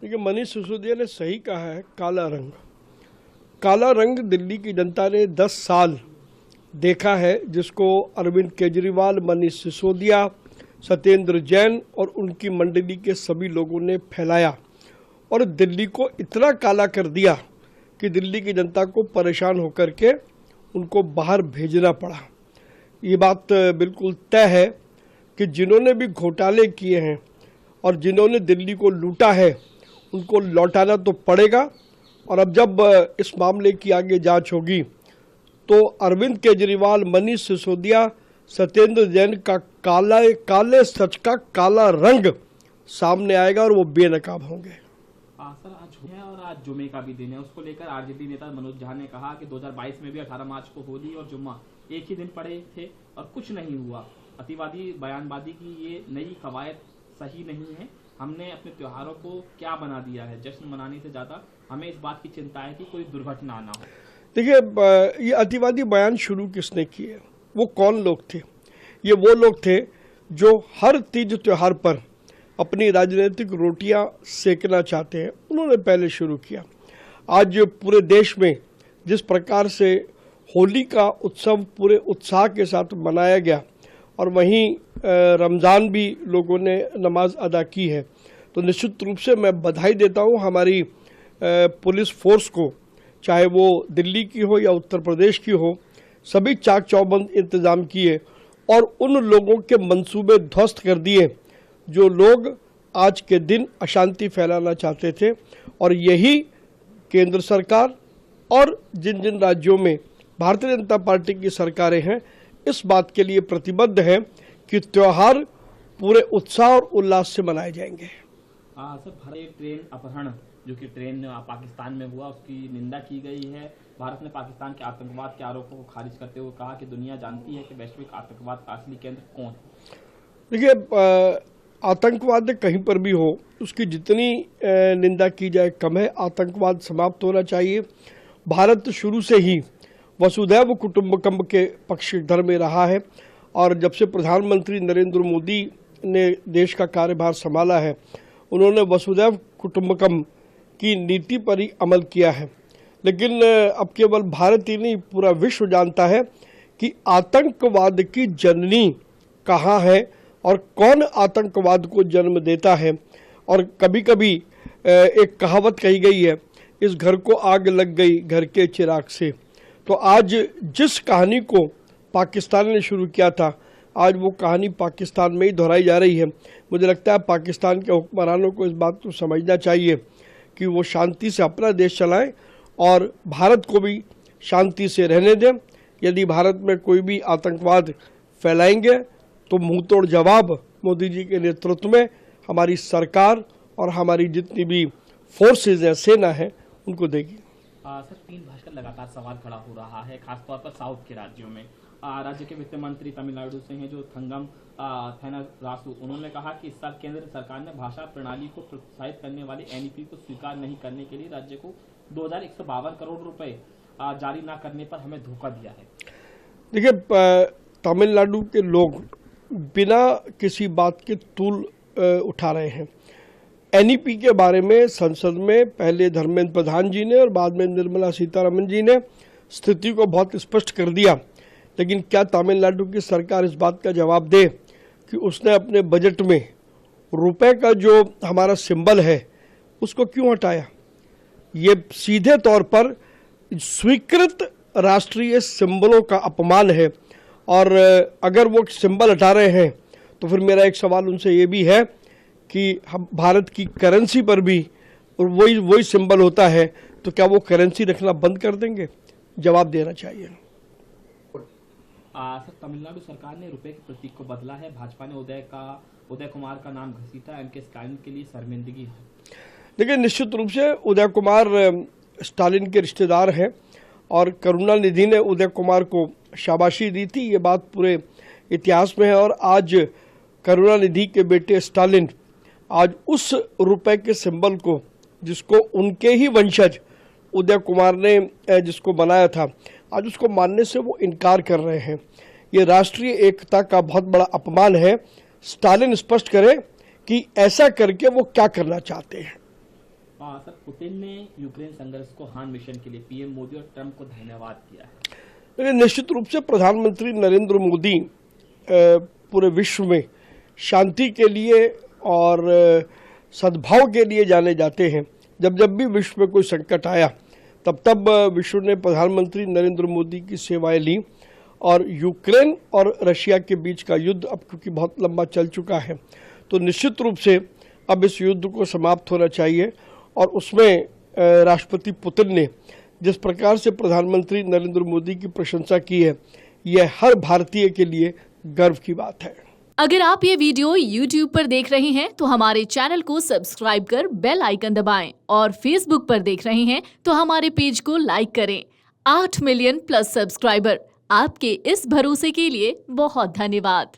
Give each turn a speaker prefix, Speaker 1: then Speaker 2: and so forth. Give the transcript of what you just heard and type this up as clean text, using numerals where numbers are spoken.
Speaker 1: देखिए, मनीष सिसोदिया ने सही कहा है। काला रंग दिल्ली की जनता ने 10 साल देखा है, जिसको अरविंद केजरीवाल, मनीष सिसोदिया, सत्येंद्र जैन और उनकी मंडली के सभी लोगों ने फैलाया और दिल्ली को इतना काला कर दिया कि दिल्ली की जनता को परेशान होकर के उनको बाहर भेजना पड़ा। ये बात बिल्कुल तय है कि जिन्होंने भी घोटाले किए हैं और जिन्होंने दिल्ली को लूटा है उनको लौटाना तो पड़ेगा। और अब जब इस मामले की आगे जांच होगी तो अरविंद केजरीवाल, मनीष सिसोदिया, सत्येंद्र जैन का काले सच का काला रंग सामने आएगा और वो बेनकाब होंगे।
Speaker 2: सर, आज है और आज जुमे का भी दिन है। उसको लेकर आरजेडी नेता मनोज झा ने कहा कि 2022 में भी 18 मार्च को होली और जुम्मा एक ही दिन पड़े थे और कुछ नहीं हुआ। अतिवादी बयानबाजी की ये नई कवायद सही नहीं है। हमने अपने त्योहारों को क्या बना दिया है। जश्न मनाने से ज्यादा हमें इस बात की चिंता है कि कोई दुर्घटना ना हो।
Speaker 1: देखिए, ये अतिवादी बयान शुरू किसने किए, वो कौन लोग थे? ये वो लोग थे जो हर तीज त्योहार पर अपनी राजनीतिक रोटियां सेकना चाहते हैं। उन्होंने पहले शुरू किया। आज पूरे देश में जिस प्रकार से होली का उत्सव पूरे उत्साह के साथ मनाया गया और वहीं रमज़ान भी लोगों ने नमाज अदा की है, तो निश्चित रूप से मैं बधाई देता हूं हमारी पुलिस फोर्स को, चाहे वो दिल्ली की हो या उत्तर प्रदेश की हो। सभी चाक चौबंद इंतजाम किए और उन लोगों के मंसूबे ध्वस्त कर दिए जो लोग आज के दिन अशांति फैलाना चाहते थे। और यही केंद्र सरकार और जिन जिन राज्यों में भारतीय जनता पार्टी की सरकारें हैं, इस बात के लिए प्रतिबद्ध है कि त्योहार पूरे उत्साह और उल्लास से मनाए जाएंगे।
Speaker 2: सर, भारतीय ट्रेन अपहरण जो कि ट्रेन पाकिस्तान में हुआ, उसकी निंदा की गई है। भारत ने पाकिस्तान के आतंकवाद के आरोपों को खारिज करते हुए कहा कि दुनिया जानती है कि वैश्विक आतंकवाद का असली केंद्र कौन है।
Speaker 1: देखिए, आतंकवाद कहीं पर भी हो, उसकी जितनी निंदा की जाए कम है। आतंकवाद समाप्त होना चाहिए। भारत शुरू से ही वसुधैव कुटुंबकम के पक्षधर में रहा है और जब से प्रधानमंत्री नरेंद्र मोदी ने देश का कार्यभार संभाला है, उन्होंने वसुधैव कुटुंबकम की नीति पर ही अमल किया है। लेकिन अब केवल भारत ही नहीं, पूरा विश्व जानता है कि आतंकवाद की जननी कहाँ है और कौन आतंकवाद को जन्म देता है। और कभी कभी एक कहावत कही गई है, इस घर को आग लग गई घर के चिराग से। तो आज जिस कहानी को पाकिस्तान ने शुरू किया था, आज वो कहानी पाकिस्तान में ही दोहराई जा रही है। मुझे लगता है पाकिस्तान के हुक्मरानों को इस बात को समझना चाहिए कि वो शांति से अपना देश चलाएं और भारत को भी शांति से रहने दें। यदि भारत में कोई भी आतंकवाद फैलाएंगे तो मुंहतोड़ जवाब मोदी जी के नेतृत्व में हमारी सरकार और हमारी जितनी भी फोर्सेज हैं, सेना है, उनको देगी।
Speaker 2: सर, 3 भाषा का लगातार सवाल खड़ा हो रहा है, खासतौर पर साउथ के राज्यों में। राज्य के वित्त मंत्री तमिलनाडु से हैं जो थंगम थेनारासु, उन्होंने कहा कि इस साल केंद्र सरकार ने भाषा प्रणाली को प्रोत्साहित करने वाली एनईपी को स्वीकार नहीं करने के लिए राज्य को 2152 करोड़ रुपए जारी न करने पर हमें धोखा दिया है।
Speaker 1: देखिए, तमिलनाडु के लोग बिना किसी बात के तूल उठा रहे हैं। एनईपी के बारे में संसद में पहले धर्मेंद्र प्रधान जी ने और बाद में निर्मला सीतारमण जी ने स्थिति को बहुत स्पष्ट कर दिया। लेकिन क्या तमिलनाडु की सरकार इस बात का जवाब दे कि उसने अपने बजट में रुपए का जो हमारा सिंबल है उसको क्यों हटाया? ये सीधे तौर पर स्वीकृत राष्ट्रीय सिंबलों का अपमान है। और अगर वो सिंबल हटा रहे हैं तो फिर मेरा एक सवाल उनसे ये भी है कि हम भारत की करेंसी पर भी वही सिंबल होता है, तो क्या वो करेंसी रखना बंद कर देंगे? जवाब देना चाहिए।
Speaker 2: सर, तमिलनाडु सरकार ने रुपए के प्रतीक को बदला है। भाजपा ने उदय कुमार का नाम घसीटा, इनके स्टालिन के लिए शर्मिंदगी है।
Speaker 1: देखिए, निश्चित रूप से उदय कुमार स्टालिन के रिश्तेदार हैं और करुणानिधि ने उदय कुमार को शाबाशी दी थी। ये बात पूरे इतिहास में है। और आज करुणानिधि के बेटे स्टालिन आज उस रुपए के सिंबल को, जिसको उनके ही वंशज उदय कुमार ने जिसको बनाया था, आज उसको मानने से वो इनकार कर रहे हैं। ये राष्ट्रीय एकता का बहुत बड़ा अपमान है। स्टालिन स्पष्ट करे कि ऐसा करके वो क्या करना चाहते हैं।
Speaker 2: सर, पुतिन ने यूक्रेन संघर्ष को हान मिशन के लिए पीएम मोदी और ट्रंप को धन्यवाद किया है।
Speaker 1: लेकिन निश्चित रूप से प्रधानमंत्री नरेंद्र मोदी पूरे विश्व में शांति के लिए और सद्भाव के लिए जाने जाते हैं। जब जब भी विश्व में कोई संकट आया तब तब विश्व ने प्रधानमंत्री नरेंद्र मोदी की सेवाएं ली और यूक्रेन और रशिया के बीच का युद्ध अब क्योंकि बहुत लंबा चल चुका है तो निश्चित रूप से अब इस युद्ध को समाप्त होना चाहिए और उसमें राष्ट्रपति पुतिन ने जिस प्रकार से प्रधानमंत्री नरेंद्र मोदी की प्रशंसा की है यह हर भारतीय के लिए गर्व की बात है।
Speaker 3: अगर आप ये वीडियो YouTube पर देख रहे हैं तो हमारे चैनल को सब्सक्राइब कर बेल आइकन दबाएं और Facebook पर देख रहे हैं तो हमारे पेज को लाइक करें। 8 मिलियन प्लस सब्सक्राइबर, आपके इस भरोसे के लिए बहुत धन्यवाद।